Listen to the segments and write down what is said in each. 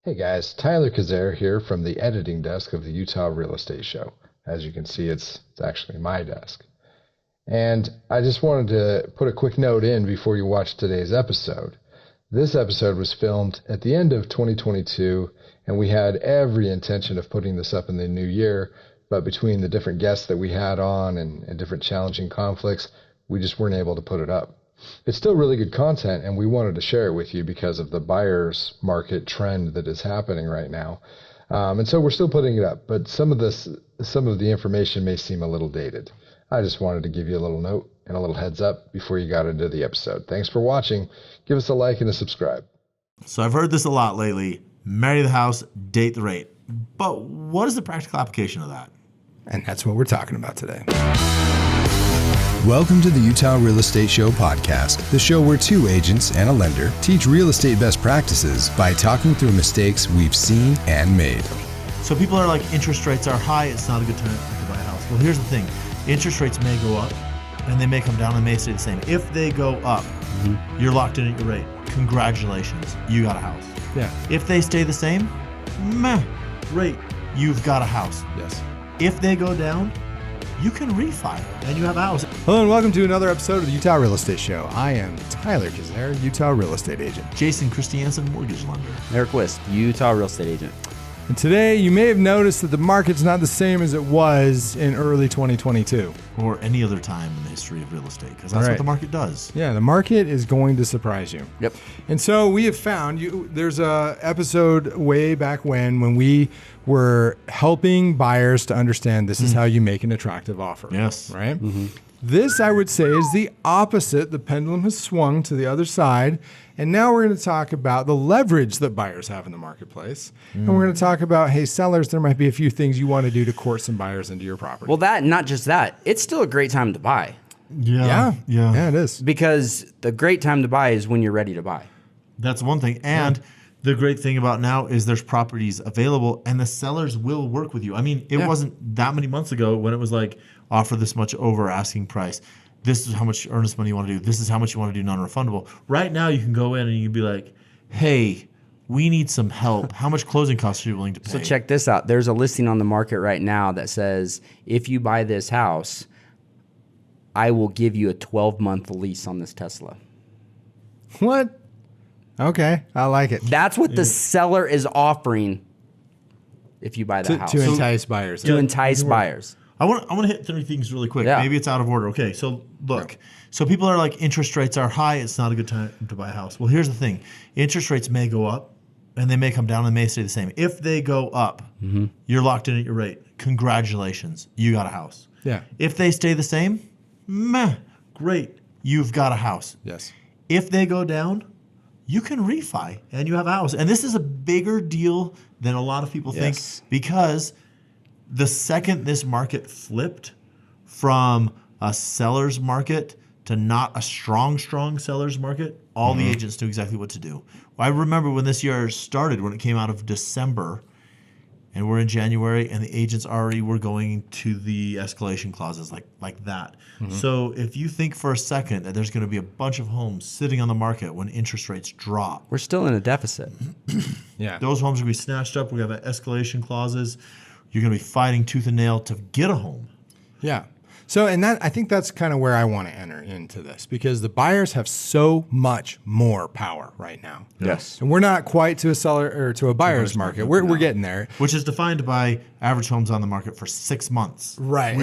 Hey guys, Tyler Cazier here from the editing desk of the Utah Real Estate Show. As you can see, it's actually my desk. And I just wanted to put a quick note in before you watch today's episode. This episode was filmed at the end of 2022, and we had every intention of putting this up in the new year, but between the different guests that we had on and different challenging conflicts, we just weren't able to put it up. It's still really good content, and we wanted to share it with you because of the buyer's market trend that is happening right now. And so we're still putting it up, but some of the information may seem a little dated. I just wanted to give you a little note and a little heads up before you got into the episode. Thanks for watching. Give us a like and a subscribe. So I've heard this a lot lately. Marry the house, date the rate. But what is the practical application of that? And that's what we're talking about today. Welcome to the Utah Real Estate Show podcast, the show where two agents and a lender teach real estate best practices by talking through mistakes we've seen and made. So people are like, interest rates are high, it's not a good time to buy a house. Well, here's the thing. Interest rates may go up, and they may come down, and may stay the same. If they go up, you're locked in at your rate. Congratulations, you got a house. Yeah. If they stay the same, great, you've got a house. Yes. If they go down, you can refi, and you have a house. Hello and welcome to another episode of the Utah Real Estate Show. I am Tyler Cazier, Utah Real Estate Agent. Jason Christiansen, mortgage lender. Aric Wiszt, Utah Real Estate Agent. And today you may have noticed that the market's not the same as it was in early 2022. Or any other time in the history of real estate, because that's what the market does. Yeah, the market is going to surprise you. Yep. And so we have found, there's a episode way back when we were helping buyers to understand this is how you make an attractive offer. Yes. Right? Mm-hmm. This, I would say, is the opposite. The pendulum has swung to the other side. And now we're going to talk about the leverage that buyers have in the marketplace. And we're going to talk about, hey, sellers, there might be a few things you want to do to court some buyers into your property. Well, not just that. It's still a great time to buy. Yeah, it is. Because the great time to buy is when you're ready to buy. That's one thing. And the great thing about now is there's properties available, and the sellers will work with you. I mean, it wasn't that many months ago when it was like, offer this much over asking price. This is how much earnest money you want to do. This is how much you want to do non-refundable. Right now, you can go in and you can be like, hey, we need some help. How much closing costs are you willing to pay? So check this out. There's a listing on the market right now that says, if you buy this house, I will give you a 12-month lease on this Tesla. What? Okay, I like it. That's what the seller is offering if you buy the house. To entice buyers. To entice buyers. I want to hit three things really quick. Yeah. Maybe it's out of order. Okay, so look. So people are like, interest rates are high, it's not a good time to buy a house. Well, here's the thing. Interest rates may go up, and they may come down, and may stay the same. If they go up, you're locked in at your rate. Congratulations, you got a house. Yeah. If they stay the same, great, you've got a house. Yes. If they go down, you can refi, and you have a house. And this is a bigger deal than a lot of people think, because the second this market flipped from a seller's market to not a strong seller's market, all the agents knew exactly what to do. I remember when this year started, when it came out of December, and we're in January, and the agents already were going to the escalation clauses like that. So if you think for a second that there's going to be a bunch of homes sitting on the market when interest rates drop, We're still in a deficit. those homes are going to be snatched up. We have escalation clauses. You're going to be fighting tooth and nail to get a home. Yeah. So, and that, I think that's kind of where I want to enter into this, because the buyers have so much more power right now. Yes. And we're not quite to a seller or to a buyer's market. We're getting there. Which is defined by average homes on the market for 6 months. Right.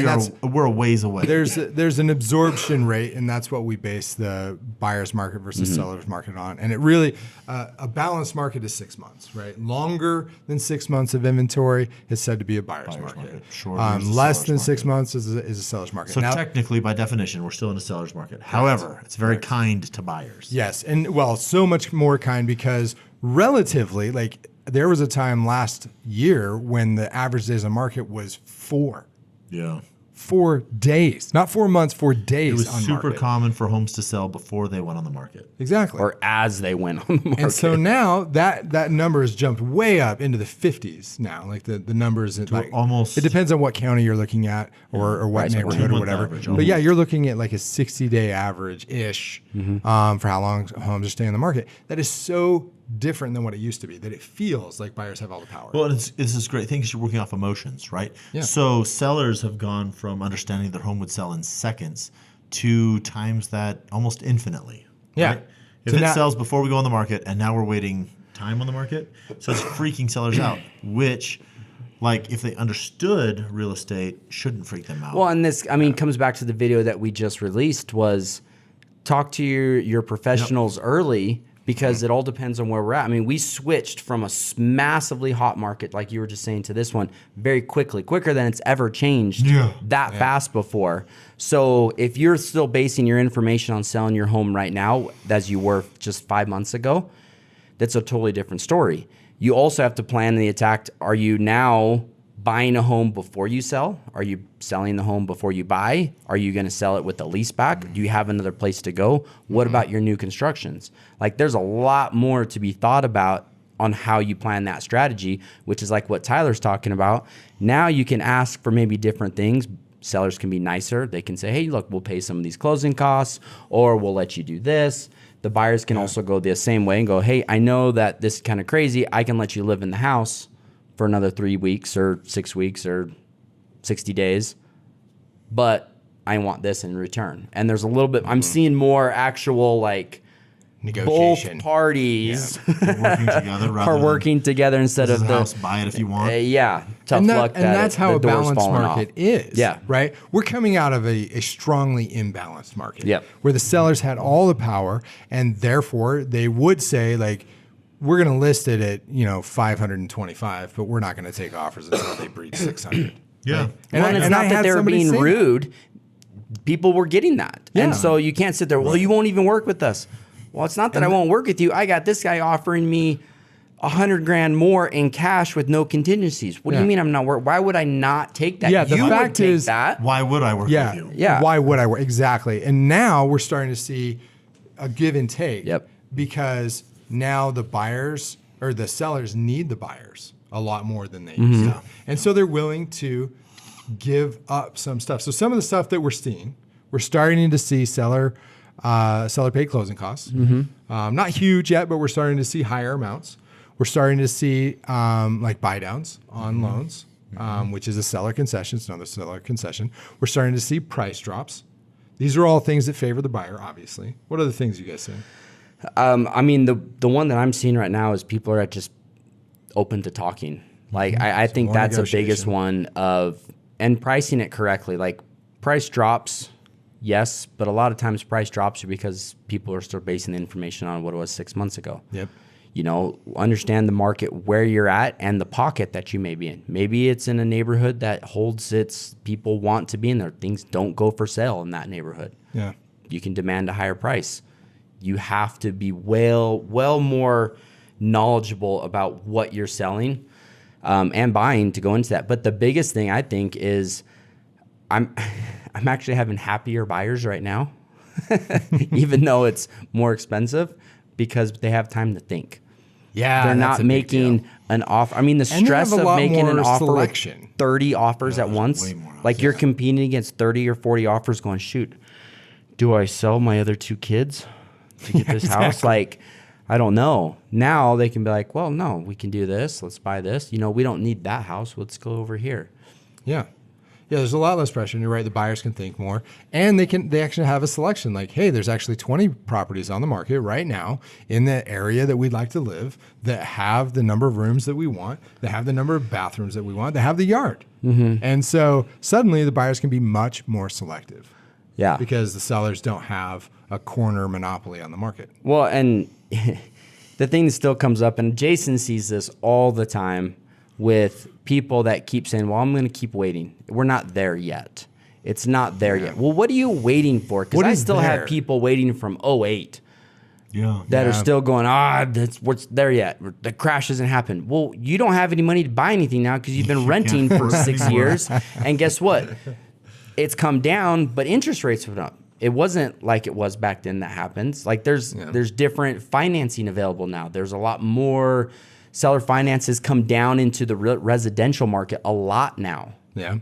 We're a ways away. There's an absorption rate, and that's what we base the buyer's market versus seller's market on. And it really, a balanced market is 6 months, right? Longer than 6 months of inventory is said to be a buyer's market. Shorter is a less seller's than market. 6 months is a seller's market. So Now, technically, by definition, we're still in a seller's market. However, it's very kind to buyers. yes, and well, so much more kind, because relatively, like, there was a time last year when the average days on market was 4. Yeah. 4 days, not 4 months, 4 days. It was on super market. common for homes to sell before they went on the market. Exactly. Or as they went on the market. And so now that number has jumped way up into the 50s now. Like the numbers, like almost- it depends on what county you're looking at or what neighborhood or 2-month whatever. average, But yeah, you're looking at like a 60-day average-ish for how long homes are staying on the market. That is so different than what it used to be, that it feels like buyers have all the power. Well, it's this great thing because you're working off emotions, right? Yeah. So sellers have gone from understanding their home would sell in seconds to times that almost infinitely. Yeah. Right? If So it now- sells before we go on the market and now we're waiting time on the market, so it's freaking sellers out, which, like, if they understood real estate, shouldn't freak them out. Well, and this, I mean, comes back to the video that we just released was talk to your professionals early because it all depends on where we're at. I mean, we switched from a massively hot market, like you were just saying, to this one very quickly, quicker than it's ever changed that fast before. So if you're still basing your information on selling your home right now as you were just 5 months ago, that's a totally different story. You also have to plan the attack. Are you now buying a home before you sell? Are you selling the home before you buy? Are you going to sell it with a lease back? Do you have another place to go? What about your new constructions? Like, there's a lot more to be thought about on how you plan that strategy, which is like what Tyler's talking about. Now you can ask for maybe different things. Sellers can be nicer. They can say, hey, look, we'll pay some of these closing costs, or we'll let you do this. The buyers can also go the same way and go, hey, I know that this is kind of crazy. I can let you live in the house for another 3 weeks or 6 weeks or 60 days, but I want this in return. And there's a little bit, I'm seeing more actual, like, Negotiation. both parties working together rather are than, working together instead this of is a the house, buy it if you want. tough luck. And that's how the a door's balanced falling market off. is. Yeah. Right? We're coming out of a strongly imbalanced market. Yep. Where the sellers had all the power, and therefore they would say, like, we're going to list it at, 525, but we're not going to take offers until they breach 600. Yeah. Right? Well, and it's not I that had they were somebody being say that. rude. People were getting that. Yeah. And so you can't sit there, well, you won't even work with us. Well, it's not that I won't work with you. I got this guy offering me $100,000 more in cash with no contingencies. What do you Yeah. mean I'm not work? Why would I not take that? Yeah, the you would fact take is- that. Why would I work Yeah. with you? Yeah. Why would I work? Exactly. And now we're starting to see a give and take. Yep. Because now the buyers or the sellers need the buyers a lot more than they used to. And so they're willing to give up some stuff. So some of the stuff that we're seeing, we're starting to see seller paid closing costs. Not huge yet, but we're starting to see higher amounts. We're starting to see like buy downs on loans, which is a seller concession. It's another seller concession. We're starting to see price drops. These are all things that favor the buyer, obviously. What other things you guys seeing? I mean, the one that I'm seeing right now is people are just open to talking. Like, I think more that's the biggest negotiation. one of, and pricing it correctly. Like, price drops, yes, but a lot of times price drops are because people are still basing the information on what it was 6 months ago. Yep. Understand the market where you're at and the pocket that you may be in. Maybe it's in a neighborhood that holds its people want to be in there. Things don't go for sale in that neighborhood. Yeah. You can demand a higher price. You have to be well more knowledgeable about what you're selling and buying to go into that. But the biggest thing I think is I'm actually having happier buyers right now, even though it's more expensive, because they have time to think. Yeah. They're that's not a big making deal. an offer. I mean, the And they have stress a of lot making an more offer selection. with 30 offers at once, way more like you're options. competing against 30 or 40 offers going, shoot, do I sell my other 2 kids to get this house? Like, I don't know. Now they can be like, well, no, we can do this. Let's buy this. We don't need that house. Let's go over here. Yeah. Yeah, there's a lot less pressure. And you're right, the buyers can think more. And they actually have a selection. Like, hey, there's actually 20 properties on the market right now in the area that we'd like to live that have the number of rooms that we want, that have the number of bathrooms that we want, that have the yard. And so suddenly the buyers can be much more selective. Yeah. Because the sellers don't have a corner monopoly on the market. Well, and the thing that still comes up, and Jason sees this all the time with people that keep saying, well, I'm going to keep waiting. We're not there yet. It's not there yet. Well, what are you waiting for? Because What I is still there? have people waiting from 08 Yeah. that are still going, what's there yet? The crash hasn't happened. Well, you don't have any money to buy anything now because you've been renting for 6 years. And guess what? It's come down, but interest rates went up. It wasn't like it was back then that happens. Like there's different financing available now. There's a lot more seller finances come down into the residential market a lot now. Yeah.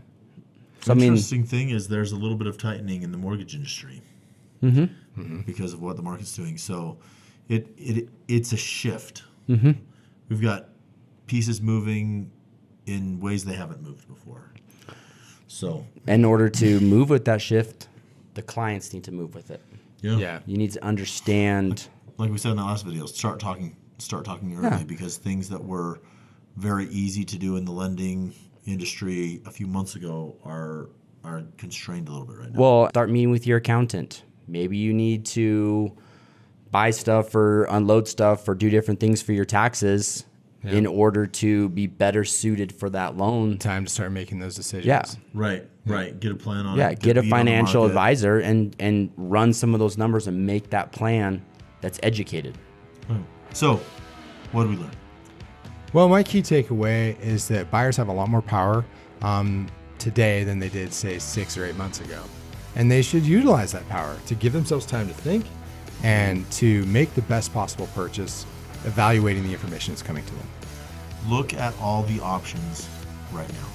So, The interesting thing is there's a little bit of tightening in the mortgage industry because of what the market's doing. So it's a shift. Mm-hmm. We've got pieces moving in ways they haven't moved before. So, In order to move with that shift, the clients need to move with it. Yeah. You need to understand. Like we said in the last video, start talking early because things that were very easy to do in the lending industry a few months ago are constrained a little bit right now. Well, start meeting with your accountant. Maybe you need to buy stuff or unload stuff or do different things for your taxes in order to be better suited for that loan. Time to start making those decisions. Yeah. Right. Get a plan on it. Yeah, get a beat on the financial market. advisor and run some of those numbers and make that plan that's educated. So, what did we learn? Well, my key takeaway is that buyers have a lot more power today than they did, say, 6 or 8 months ago. And they should utilize that power to give themselves time to think and to make the best possible purchase, evaluating the information that's coming to them. Look at all the options right now.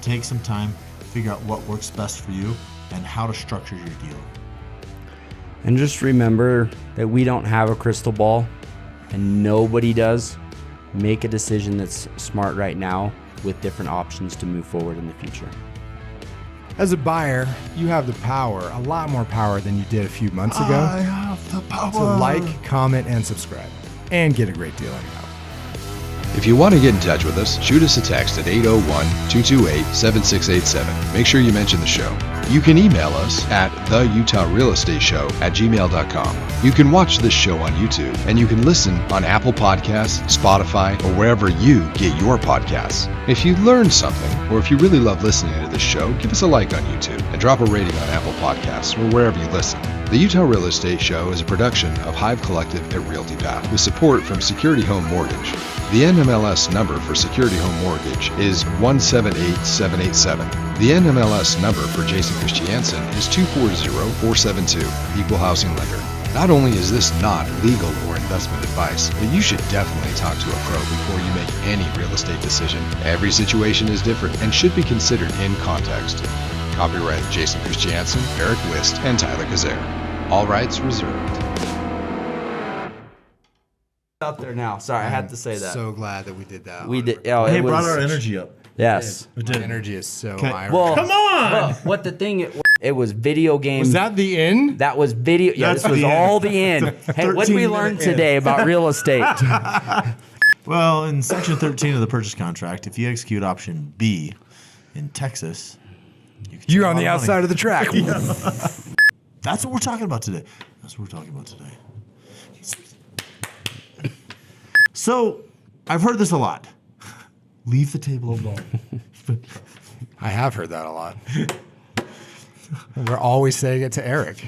Take some time, figure out what works best for you and how to structure your deal. And just remember that we don't have a crystal ball and nobody does. Make a decision that's smart right now with different options to move forward in the future. As a buyer, you have the power, a lot more power than you did a few months ago. I have the power. So like, comment, and subscribe, and get a great deal anyhow. If you want to get in touch with us, shoot us a text at 801-228-7687. Make sure you mention the show. You can email us at theutahrealestateshow@gmail.com. You can watch this show on YouTube, and you can listen on Apple Podcasts, Spotify, or wherever you get your podcasts. If you learned something, or if you really love listening to this show, give us a like on YouTube and drop a rating on Apple Podcasts or wherever you listen. The Utah Real Estate Show is a production of Hive Collective at Realtypath with support from Security Home Mortgage. The NMLS number for Security Home Mortgage is 178787. The NMLS number for Jason Christiansen is 240472, Equal Housing Lender. Not only is this not legal or investment advice, but you should definitely talk to a pro before you make any real estate decision. Every situation is different and should be considered in context. Copyright Jason Christiansen, Aric Wiszt, and Tyler Cazier. All rights reserved. Out there now. Sorry, I had to say that. So glad that we did that. We did. Hey, brought our energy up. Yes. My energy is so high. Well, Come on! well, what the thing? It was video game. Was that the end? That was video. Yeah, That's this was the end. all the end. Hey, what did we 13 learn minute today end. about real estate? Well, in Section 13 of the purchase contract, if you execute option B in Texas, You're on the outside of the track. That's what we're talking about today. So, I've heard this a lot. Leave the table alone. I have heard that a lot. We're always saying it to Aric.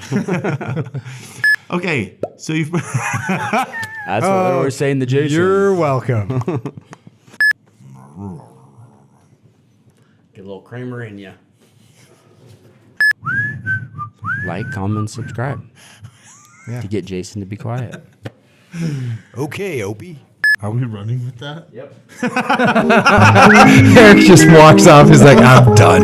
Okay, so you've... That's what we're saying to Jason. You're welcome. Get a little Kramer in you. Like, comment, subscribe. Yeah. To get Jason to be quiet. Okay, Opie. Are we running with that? Yep. Aric just walks off. He's like, I'm done.